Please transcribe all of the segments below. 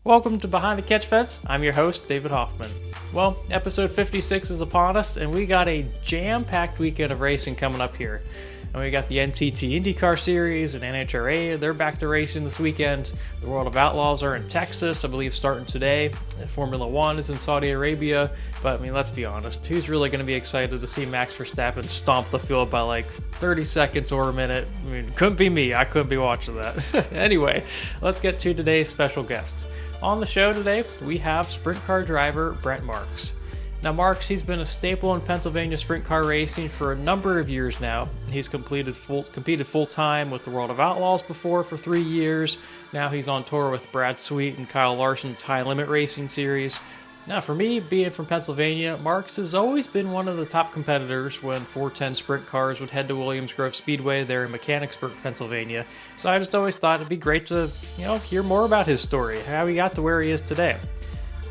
Welcome to Behind the Catch Fence. I'm your host, David Hoffman. Well, episode 56 is upon us, and we got a jam-packed weekend of racing coming up here. And we got the NTT IndyCar Series and NHRA. They're back to racing this weekend. The World of Outlaws are in Texas, I believe, starting today. And Formula One is in Saudi Arabia. But, let's be honest. Who's really going to be excited to see Max Verstappen stomp the field by like 30 seconds or a minute? Couldn't be me. I couldn't be watching that. Anyway, let's get to today's special guest. On the show today, we have sprint car driver Brent Marks. Now, Marks, he's been a staple in Pennsylvania sprint car racing for a number of years now. He's competed full-time with the World of Outlaws before for 3 years. Now he's on tour with Brad Sweet and Kyle Larson's High Limit Racing Series. Now, for me, being from Pennsylvania, Marks has always been one of the top competitors when 410 sprint cars would head to Williams Grove Speedway there in Mechanicsburg, Pennsylvania. So I just always thought it'd be great to, hear more about his story, how he got to where he is today.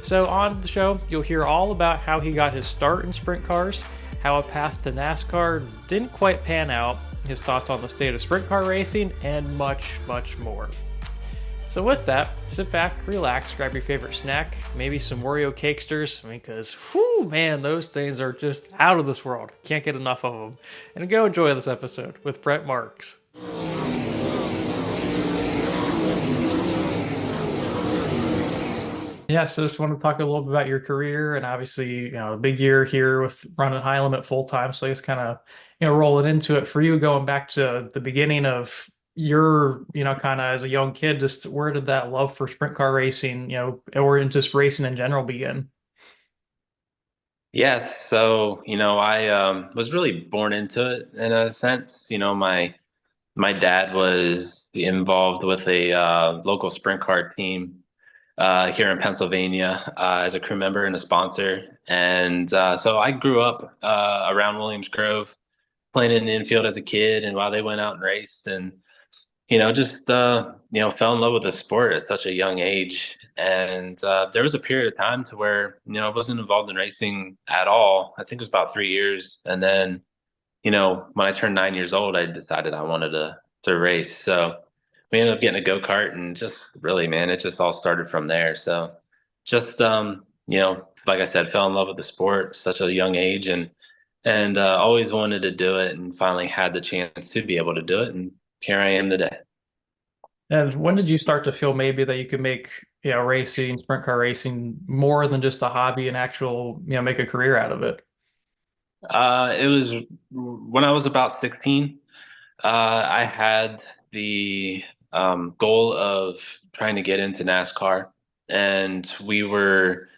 So on the show, you'll hear all about how he got his start in sprint cars, how a path to NASCAR didn't quite pan out, his thoughts on the state of sprint car racing, and much, much more. So with that, sit back, relax, grab your favorite snack, maybe some Oreo cakesters, because, those things are just out of this world. Can't get enough of them. And go enjoy this episode with Brent Marks. Yeah, so just want to talk a little bit about your career and obviously, a big year here with running High Limit full time. So just kind of, rolling into it for you, going back to the beginning of your, kind of as a young kid, just where did that love for sprint car racing, or just racing in general begin? Yes, so I was really born into it in a sense. My dad was involved with a local sprint car team here in Pennsylvania as a crew member and a sponsor, and so I grew up around Williams Grove, playing in the infield as a kid, and while they went out and raced, and just fell in love with the sport at such a young age. And there was a period of time to where I wasn't involved in racing at all. I think it was about 3 years, and then when I turned 9 years old, I decided I wanted to race. So we ended up getting a go-kart, and just really, man, it just all started from there. So just like I said, fell in love with the sport at such a young age, and always wanted to do it, and finally had the chance to be able to do it, and here I am today. And when did you start to feel maybe that you could make, racing, sprint car racing more than just a hobby and actual, make a career out of it? It was when I was about 16. I had the goal of trying to get into NASCAR, and we were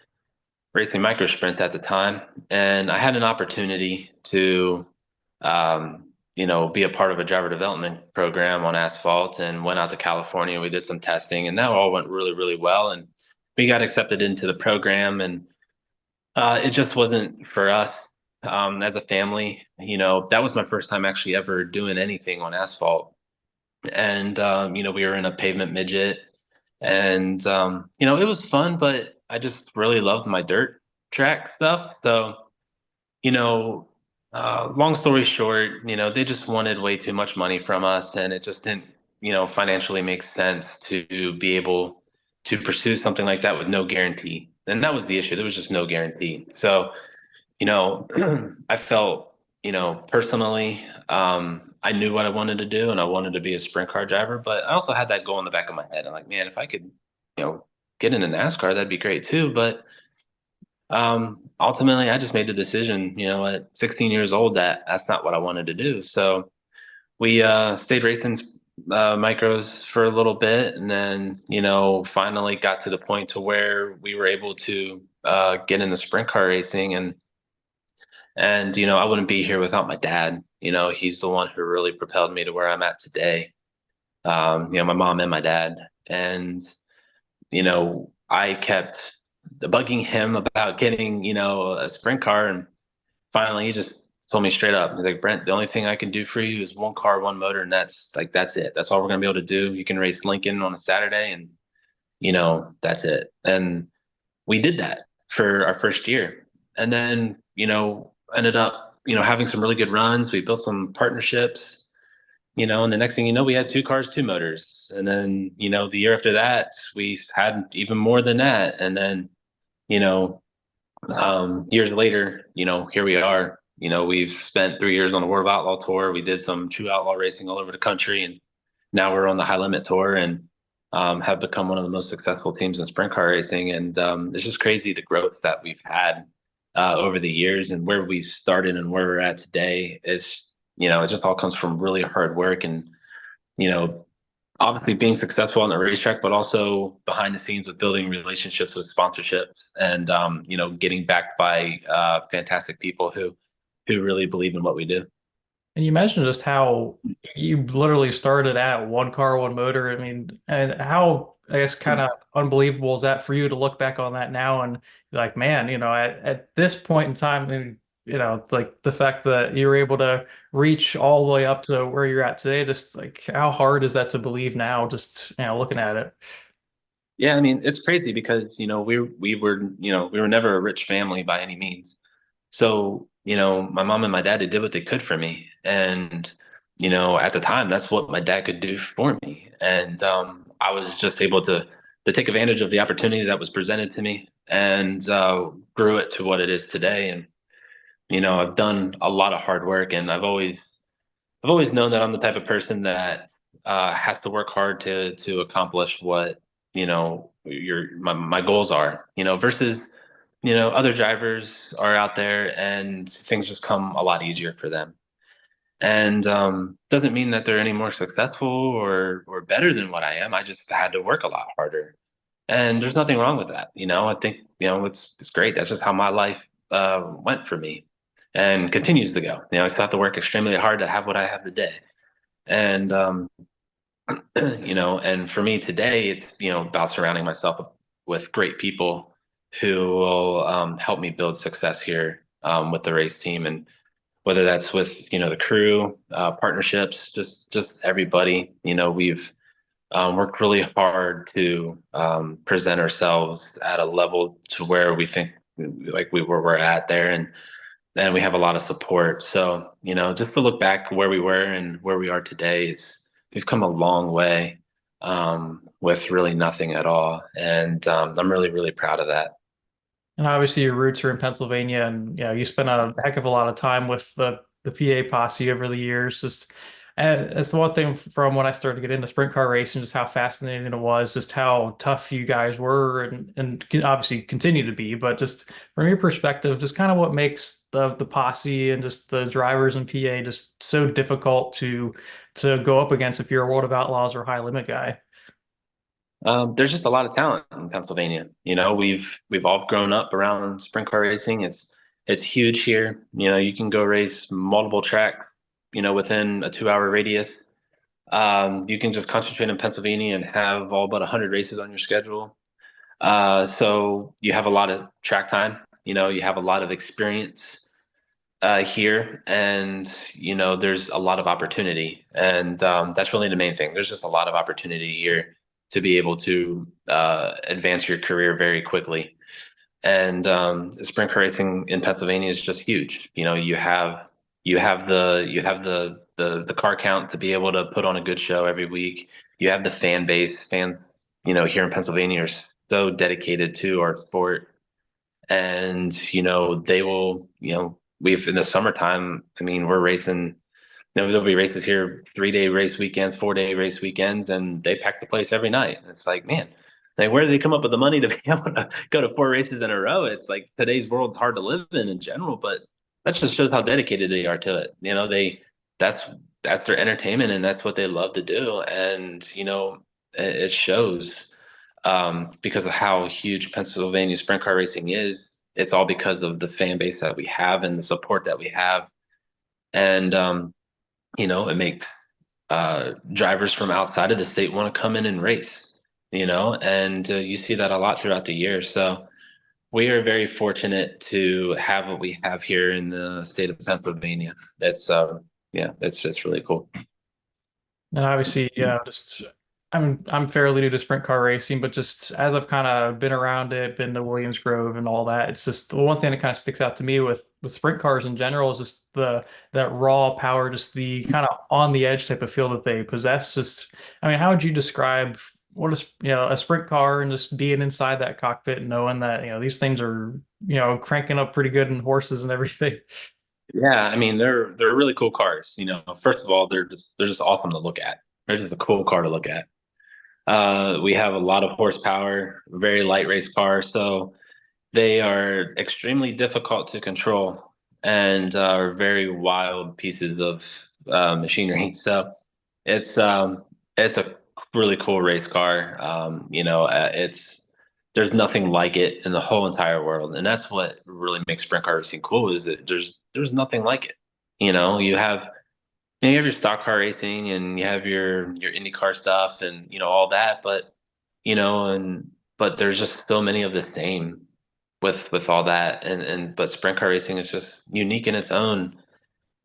racing micro sprints at the time. And I had an opportunity to, be a part of a driver development program on asphalt, and went out to California. We did some testing, and that all went really, really well. And we got accepted into the program, and it just wasn't for us as a family. That was my first time actually ever doing anything on asphalt. And, we were in a pavement midget, and, it was fun, but I just really loved my dirt track stuff. So, you know, long story short, they just wanted way too much money from us, and it just didn't, financially make sense to be able to pursue something like that with no guarantee. And that was the issue. There was just no guarantee. So, you know, I felt, personally, I knew what I wanted to do, and I wanted to be a sprint car driver, but I also had that goal in the back of my head. I'm like, man, if I could, get into NASCAR, that'd be great too. But ultimately, I just made the decision, at 16 years old, that that's not what I wanted to do. So we stayed racing micros for a little bit, and then, finally got to the point to where we were able to get into sprint car racing. And I wouldn't be here without my dad. He's the one who really propelled me to where I'm at today. My mom and my dad. And, I kept bugging him about getting, a sprint car. And finally, he just told me straight up, he's like, Brent, the only thing I can do for you is one car, one motor. And that's it. That's all we're going to be able to do. You can race Lincoln on a Saturday, and, that's it. And we did that for our first year. And then, ended up, having some really good runs. We built some partnerships, and the next thing you know, we had two cars, two motors. And then, the year after that, we had even more than that. And then, you know, years later, here we are. We've spent 3 years on the World Outlaw Tour. We did some true outlaw racing all over the country, and now we're on the High Limit Tour and have become one of the most successful teams in sprint car racing. And it's just crazy the growth that we've had over the years and where we started and where we're at today. It just all comes from really hard work and, you know, obviously being successful on the racetrack, but also behind the scenes with building relationships with sponsorships and getting backed by fantastic people who really believe in what we do. And you mentioned just how you literally started at one car, one motor. I mean, and how, I guess, kind of unbelievable is that for you to look back on that now and be like, man, at this point in time, and, it's like the fact that you were able to reach all the way up to where you're at today, just like how hard is that to believe now, just, looking at it. Yeah, I mean, it's crazy because, we were never a rich family by any means. So, my mom and my dad, they did what they could for me. And, at the time, that's what my dad could do for me. And I was just able to take advantage of the opportunity that was presented to me and grew it to what it is today. And, I've done a lot of hard work and I've always known that I'm the type of person that has to work hard to accomplish what my goals are. Versus other drivers are out there and things just come a lot easier for them. And doesn't mean that they're any more successful or better than what I am. I just had to work a lot harder, and there's nothing wrong with that. I think it's great. That's just how my life went for me, and continues to go. I still have to work extremely hard to have what I have today. And and for me today, it's about surrounding myself with great people who will help me build success here with the race team, and whether that's with the crew, partnerships, just everybody. We've worked really hard to present ourselves at a level to where we think like we're at there, and we have a lot of support. So, just to look back where we were and where we are today, we've come a long way with really nothing at all. And I'm really, really proud of that. And obviously your roots are in Pennsylvania and you spent a heck of a lot of time with the PA Posse over the years. Just and it's the one thing from when I started to get into sprint car racing, just how fascinating it was, just how tough you guys were and obviously continue to be. But just from your perspective, just kind of what makes the posse and just the drivers in PA just so difficult to go up against if you're a World of Outlaws or high limit guy. There's just a lot of talent in Pennsylvania. We've all grown up around sprint car racing. It's huge here. You can go race multiple tracks, within a 2 hour radius. You can just concentrate in Pennsylvania and have all but 100 races on your schedule. So you have a lot of track time. You have a lot of experience here, and there's a lot of opportunity, and that's really the main thing. There's just a lot of opportunity here to be able to advance your career very quickly. And sprint car racing in Pennsylvania is just huge. You have the car count to be able to put on a good show every week. You have the fan base. Fans, here in Pennsylvania are so dedicated to our sport, and they will. We've in the summertime. I mean, we're racing. There'll be races here, 3 day race weekends, 4 day race weekends, and they pack the place every night. And it's like, man, like where do they come up with the money to be able to go to 4 races in a row? It's like today's world's hard to live in general, but that just shows how dedicated they are to it. That's that's their entertainment and that's what they love to do. And it shows because of how huge Pennsylvania sprint car racing is. It's all because of the fan base that we have and the support that we have. And it makes drivers from outside of the state want to come in and race, and you see that a lot throughout the year. So we are very fortunate to have what we have here in the state of Pennsylvania. That's yeah, it's just really cool. And obviously, just I'm fairly new to sprint car racing, but just as I've kind of been around it, been to Williams Grove and all that, it's just the one thing that kind of sticks out to me with sprint cars in general is just the that raw power, just the kind of on the edge type of feel that they possess. Just, I mean, how would you describe what is, a sprint car and just being inside that cockpit and knowing that, these things are, cranking up pretty good in horses and everything. Yeah, I mean they're really cool cars. First of all, they're just awesome to look at. They're just a cool car to look at. We have a lot of horsepower, very light race car, so they are extremely difficult to control and are very wild pieces of machinery. So it's um, it's a really cool race car. It's there's nothing like it in the whole entire world, and that's what really makes sprint car racing cool. Is that there's nothing like it. You have your stock car racing and you have your IndyCar stuff and all that, but there's just so many of the same with all that, but sprint car racing is just unique in its own,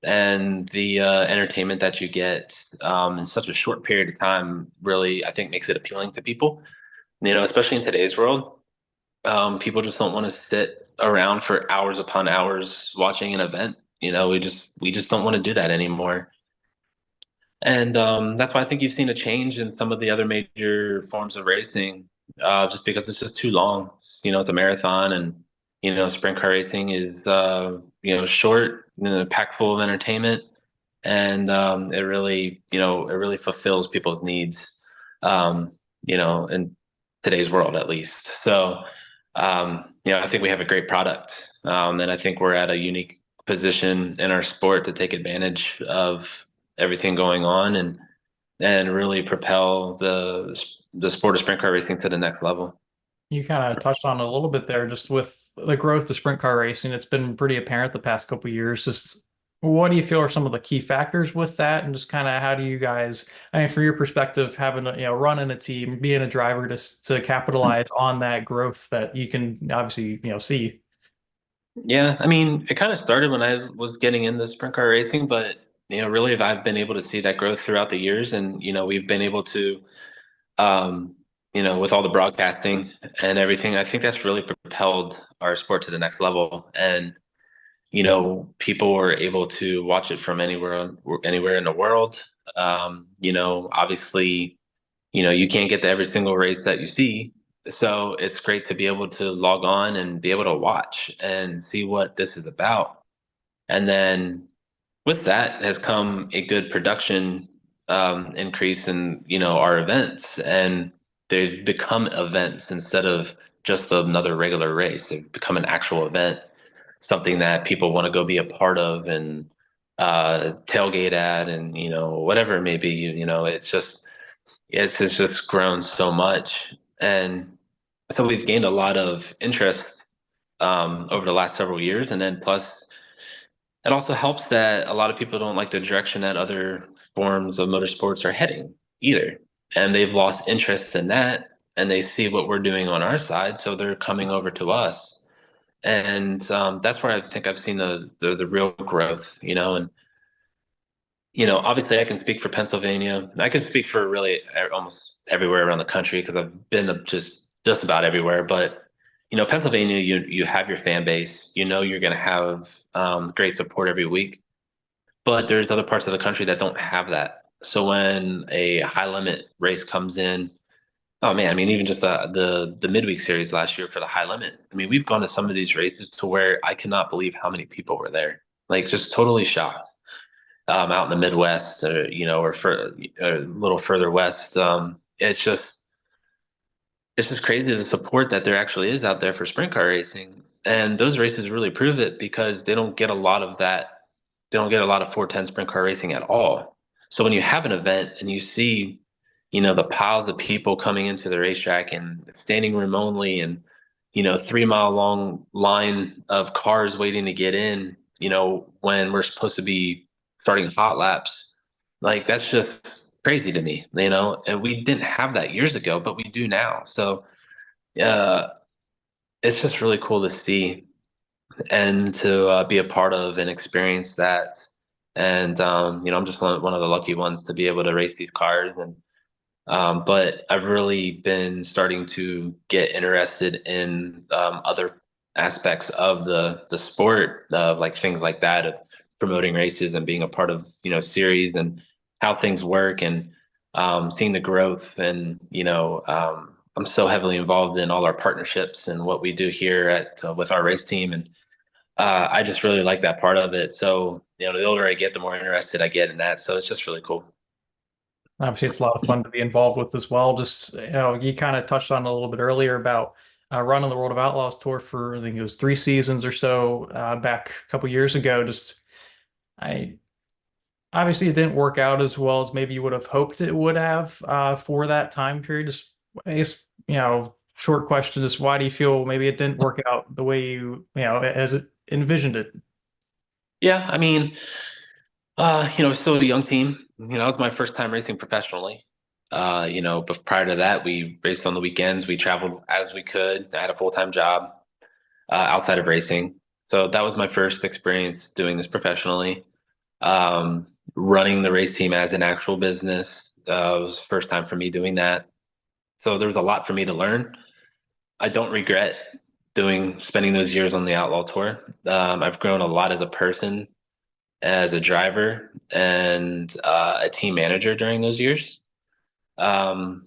and the entertainment that you get in such a short period of time really, I think, makes it appealing to people. Especially in today's world, people just don't want to sit around for hours upon hours watching an event. We just don't want to do that anymore. And that's why I think you've seen a change in some of the other major forms of racing, just because it's just too long. It's a marathon, and sprint car racing is short, packed full of entertainment, and it really fulfills people's needs, in today's world at least. So, I think we have a great product, and I think we're at a unique position in our sport to take advantage of everything going on and really propel the sport of sprint car racing to the next level. You kind of touched on it a little bit there, just with the growth of sprint car racing. It's been pretty apparent the past couple of years. Just what do you feel are some of the key factors with that, and just kind of how do you guys, I mean, from your perspective, having running a team, being a driver to capitalize on that growth that you can obviously see. Yeah, I mean, it kind of started when I was getting into sprint car racing, but really, I've been able to see that growth throughout the years, and we've been able to, um, with all the broadcasting and everything, I think that's really propelled our sport to the next level. And people were able to watch it from anywhere in the world. Obviously, you can't get to every single race that you see. So it's great to be able to log on and be able to watch and see what this is about. And then with that has come a good production increase in our events, and they've become events instead of just another regular race. They've become an actual event, something that people want to go be a part of and tailgate at, and whatever it may be. It's just grown so much, and so we've gained a lot of interest over the last several years, and then plus it also helps that a lot of people don't like the direction that other forms of motorsports are heading either. And they've lost interest in that, and they see what we're doing on our side. So they're coming over to us. And that's where I think I've seen the real growth, and obviously I can speak for Pennsylvania. I can speak for really almost everywhere around the country because I've been to just about everywhere. But Pennsylvania, you have your fan base. You're going to have great support every week. But there's other parts of the country that don't have that. So when a high limit race comes in, oh man, I mean, even just the midweek series last year for the high limit. I mean, we've gone to some of these races to where I cannot believe how many people were there. Like just totally shocked. Out in the Midwest, or for a little further west. It's just crazy the support that there actually is out there for sprint car racing. And those races really prove it because they don't get a lot of that. They don't get a lot of 410 sprint car racing at all. So when you have an event and you see, the piles of people coming into the racetrack and standing room only and, 3 mile long line of cars waiting to get in, when we're supposed to be starting hot laps, like that's just crazy to me, and we didn't have that years ago, but we do now. So uh, it's just really cool to see and to be a part of and experience that. And I'm just one of the lucky ones to be able to race these cars. And But I've really been starting to get interested in other aspects of the sport, of like things like that, of promoting races and being a part of, series and how things work and seeing the growth. And, I'm so heavily involved in all our partnerships and what we do here at with our race team. And I just really like that part of it. So, the older I get, the more interested I get in that. So it's just really cool. Obviously, it's a lot of fun to be involved with as well. Just, you kind of touched on it a little bit earlier about running the World of Outlaws tour for, I think it was 3 seasons or so back a couple years ago. Just, I obviously it didn't work out as well as maybe you would have hoped it would have for that time period. Just, I guess, short question is why do you feel maybe it didn't work out the way as it envisioned it? Yeah, I mean, still a young team. It was my first time racing professionally. But prior to that, we raced on the weekends. We traveled as we could. I had a full-time job outside of racing. So that was my first experience doing this professionally. Running the race team as an actual business was the first time for me doing that. So there was a lot for me to learn. I don't regret spending those years on the Outlaw Tour. I've grown a lot as a person, as a driver, and a team manager during those years. And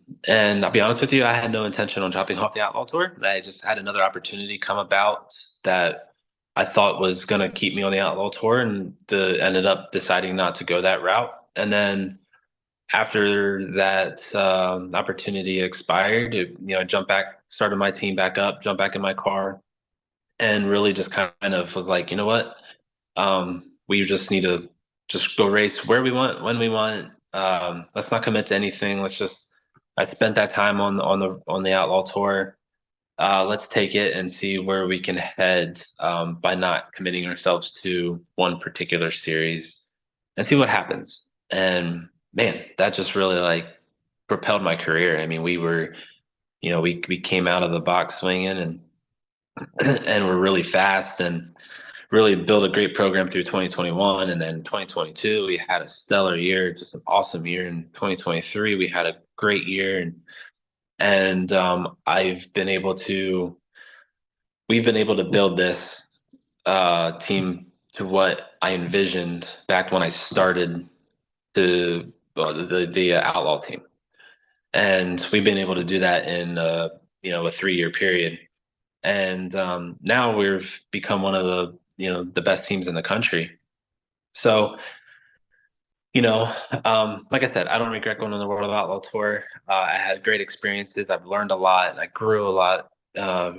I'll be honest with you, I had no intention on dropping off the Outlaw Tour. I just had another opportunity come about that I thought was going to keep me on the Outlaw Tour, and ended up deciding not to go that route. And then after that opportunity expired, I jumped back, started my team back up, jumped back in my car, and really just kind of was like, you know what? We just need to just go race where we want, when we want. Let's not commit to anything. I spent that time on the Outlaw Tour. Let's take it and see where we can head by not committing ourselves to one particular series and see what happens. And man, that just really like propelled my career. I mean, we came out of the box swinging and and we're really fast and really built a great program through 2021. And then 2022, we had a stellar year, just an awesome year. In 2023, we had a great year. And we've been able to build this team to what I envisioned back when I started the Outlaw team. And we've been able to do that in, a 3-year period. And now we've become one of the best teams in the country. So, like I said, I don't regret going on the World of Outlaw Tour. I had great experiences. I've learned a lot, and I grew a lot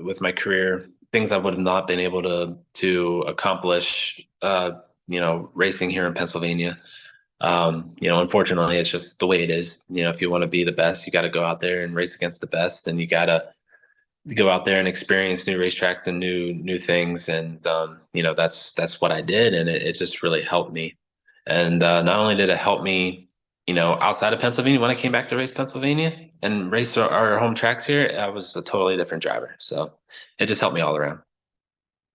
with my career. Things I would have not been able to accomplish, racing here in Pennsylvania. Unfortunately, it's just the way it is. If you want to be the best, you got to go out there and race against the best, and you got to go out there and experience new racetracks and new things. And that's what I did, and it just really helped me. And not only did it help me, outside of Pennsylvania, when I came back to race Pennsylvania and race our home tracks here, I was a totally different driver. So it just helped me all around.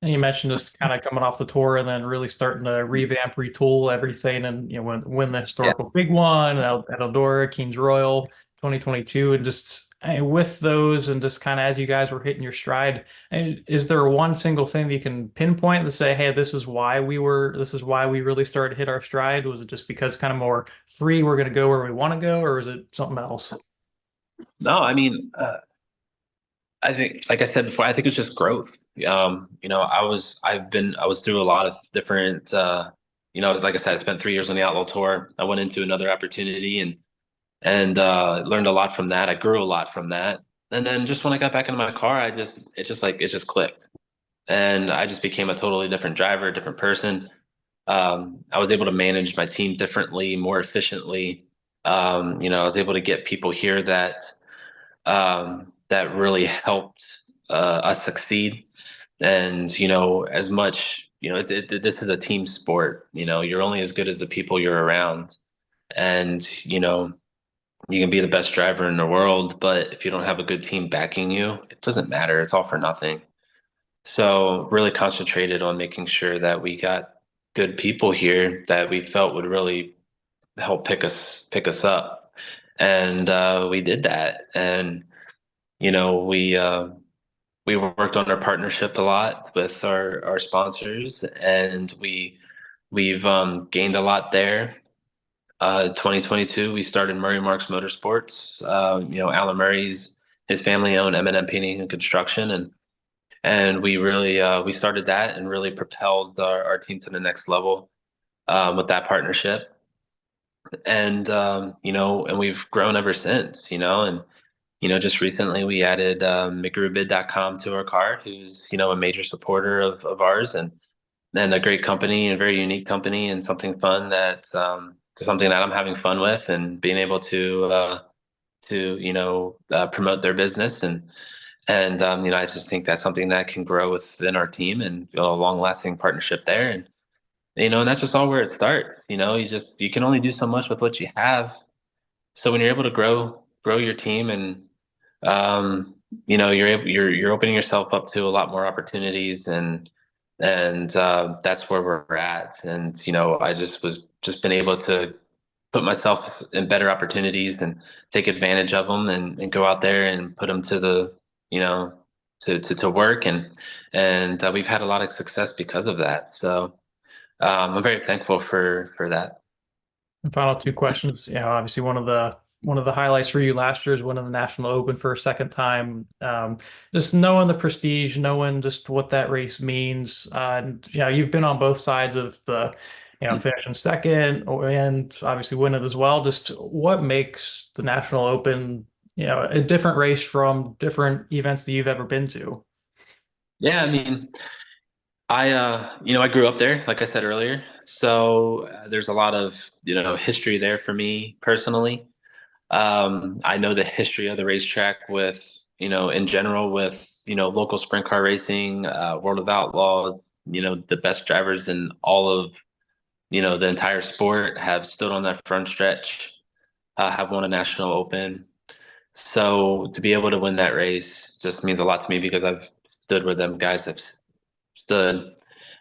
And you mentioned just kind of coming off the tour and then really starting to revamp, retool everything, and win the Yeah. historical big one at Eldora, Kings Royal, 2022, and just with those and just kind of as you guys were hitting your stride, is there one single thing that you can pinpoint and say, hey, this is why we really started to hit our stride? Was it just because kind of more free, we're going to go where we want to go, or is it something else? No, I mean, I think, like I said before, I think it's just growth. I was through a lot of different, like I said, I spent 3 years on the Outlaw Tour. I went into another opportunity and learned a lot from that. I grew a lot from that. And then just when I got back into my car, it just clicked. And I just became a totally different driver, a different person. I was able to manage my team differently, more efficiently. I was able to get people here that really helped us succeed. And as much this is a team sport. You're only as good as the people you're around. And you can be the best driver in the world, but if you don't have a good team backing you, it doesn't matter. It's all for nothing. So really concentrated on making sure that we got good people here that we felt would really help pick us up. And we did that. And, you know, we worked on our partnership a lot with our sponsors, and we've gained a lot there. 2022, we started Murray Marks Motorsports. Alan Murray's his family owned M&M Painting and Construction, and we really we started that and really propelled our team to the next level with that partnership. And and we've grown ever since. And just recently we added McGrewBid.com to our car, who's a major supporter of ours, and a great company and very unique company, and something that I'm having fun with, and being able to promote their business, and I just think that's something that can grow within our team and build a long lasting partnership there. And that's just all where it starts. You can only do so much with what you have. So when you're able to grow your team, and you're opening yourself up to a lot more opportunities, and that's where we're at. And I just been able to put myself in better opportunities and take advantage of them, and go out there and put them to the you know to work, and we've had a lot of success because of that. So I'm very thankful for that. The final two questions. Obviously one of the highlights for you last year is winning the National Open for a second time. Just knowing the prestige, knowing just what that race means. And, you've been on both sides of the, finishing second and obviously winning as well. Just what makes the National Open, a different race from different events that you've ever been to? Yeah, I mean, I grew up there, like I said earlier. So there's a lot of history there for me personally. I know the history of the racetrack with, in general with, local sprint car racing, World of Outlaws, the best drivers in all of, the entire sport have stood on that front stretch, have won a national open. So to be able to win that race just means a lot to me, because I've stood where them guys have stood,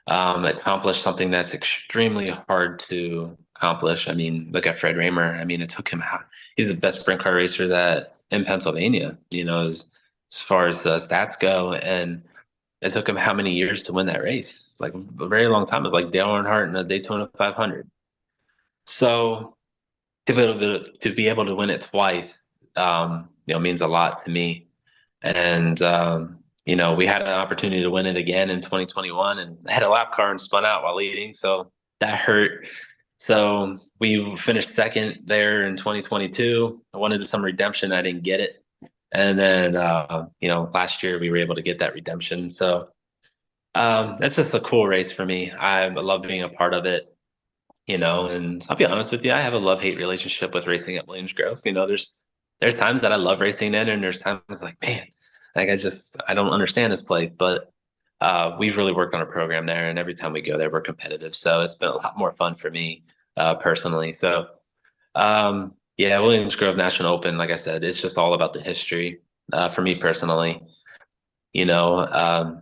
accomplished something that's extremely hard to accomplish. I mean, look at Fred Raymer. I mean, it took him, he's the best sprint car racer that in Pennsylvania, as far as the stats go. And it took him how many years to win that race? Like a very long time. It's like Dale Earnhardt in a Daytona 500. So to be able to win it twice, means a lot to me. And we had an opportunity to win it again in 2021, and I had a lap car and spun out while leading, so that hurt. So we finished second there in 2022. I wanted some redemption, I didn't get it, and then last year we were able to get that redemption. So that's just a cool race for me. I love being a part of it. And I'll be honest with you, I have a love-hate relationship with racing at Williams Grove. There are times that I love racing in, and there's times like, man, like I don't understand this place. But we've really worked on a program there, and every time we go there, we're competitive. So it's been a lot more fun for me personally. So yeah, Williams Grove National Open, like I said, it's just all about the history for me personally. You know,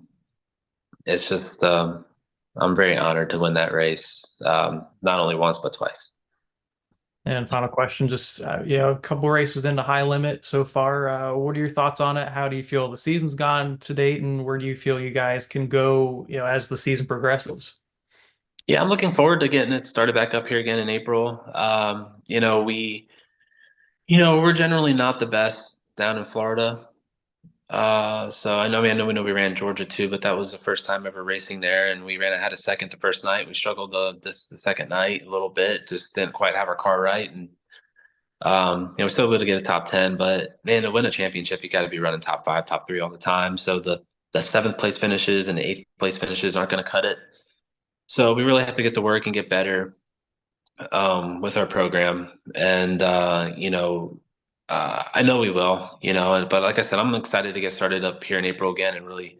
it's just I'm very honored to win that race, not only once but twice. And final question, just a couple races into high limit so far. What are your thoughts on it? How do you feel the season's gone to date, and where do you feel you guys can go, as the season progresses? Yeah, I'm looking forward to getting it started back up here again in April. We're generally not the best down in Florida. So I know we ran Georgia too, but that was the first time ever racing there, and we had a second the first night. We struggled the second night a little bit, just didn't quite have our car right, and we're still able to get a top 10. But man, to win a championship, you got to be running top 5, top 3 all the time. So the seventh place finishes and the eighth place finishes aren't going to cut it. So we really have to get to work and get better with our program, and I know we will, but like I said, I'm excited to get started up here in April again and really,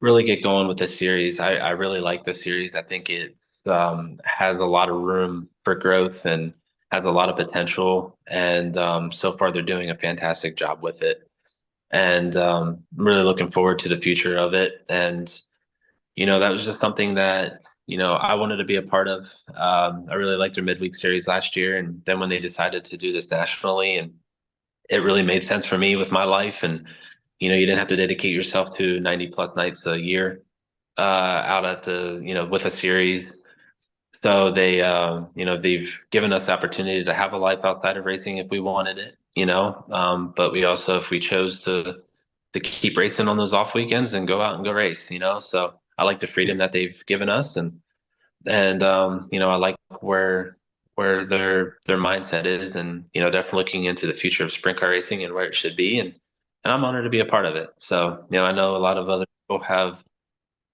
really get going with this series. I really like this series. I think it has a lot of room for growth and has a lot of potential. And so far, they're doing a fantastic job with it. And I'm really looking forward to the future of it. And, that was just something that, I wanted to be a part of. I really liked their midweek series last year, and then when they decided to do this nationally, and it really made sense for me with my life, and you didn't have to dedicate yourself to 90 plus nights a year out at the with a series. So they've given us the opportunity to have a life outside of racing if we wanted it, but we also, if we chose to keep racing on those off weekends and go out and go race, so I like the freedom that they've given us, and I like where their mindset is, and definitely looking into the future of sprint car racing and where it should be, and I'm honored to be a part of it. So I know a lot of other people have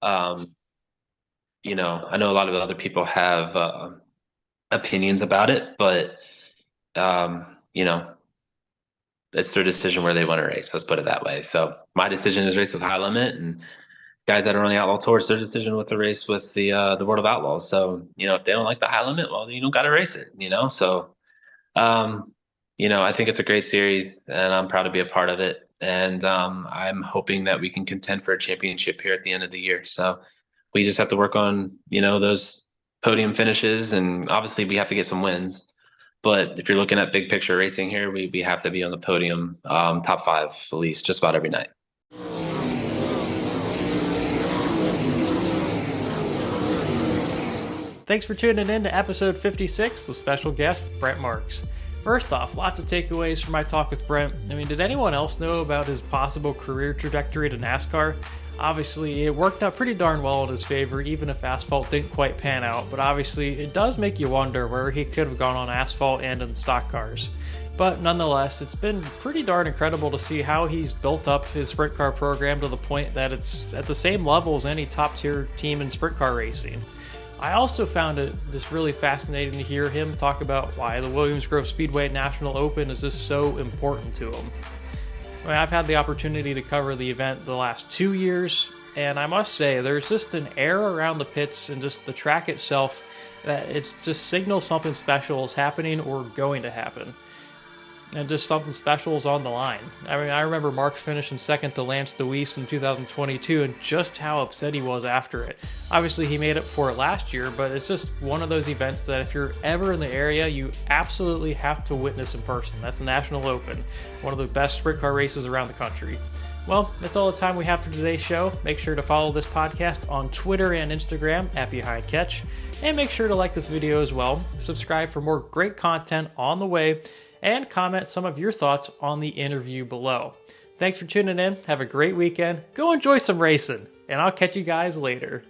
um I know a lot of other people have opinions about it, but um you know it's their decision where they want to race, let's put it that way. So my decision is race with High Limit, and guys that are on the Outlaw Tour, it's their decision with the race with the World of Outlaws. So if they don't like the High Limit, well, you don't got to race it. So um I think it's a great series, and I'm proud to be a part of it, and I'm hoping that we can contend for a championship here at the end of the year. So we just have to work on those podium finishes, and obviously we have to get some wins. But if you're looking at big picture racing here, we have to be on the podium, top five at least, just about every night. Thanks for tuning in to episode 56, with special guest Brent Marks. First off, lots of takeaways from my talk with Brent. I mean, did anyone else know about his possible career trajectory to NASCAR? Obviously, it worked out pretty darn well in his favor, even if asphalt didn't quite pan out, but obviously it does make you wonder where he could have gone on asphalt and in stock cars. But nonetheless, it's been pretty darn incredible to see how he's built up his sprint car program to the point that it's at the same level as any top tier team in sprint car racing. I also found it just really fascinating to hear him talk about why the Williams Grove Speedway National Open is just so important to him. I mean, I've had the opportunity to cover the event the last 2 years, and I must say there's just an air around the pits and just the track itself that it's just signals something special is happening or going to happen. And just something special is on the line. I mean, I remember Marks finishing second to Lance DeWeese in 2022 and just how upset he was after it. Obviously, he made up for it last year, but it's just one of those events that if you're ever in the area, you absolutely have to witness in person. That's the National Open, one of the best sprint car races around the country. Well, that's all the time we have for today's show. Make sure to follow this podcast on Twitter and Instagram at Behind Catch, and make sure to like this video as well. Subscribe for more great content on the way, and comment some of your thoughts on the interview below. Thanks for tuning in. Have a great weekend. Go enjoy some racing, and I'll catch you guys later.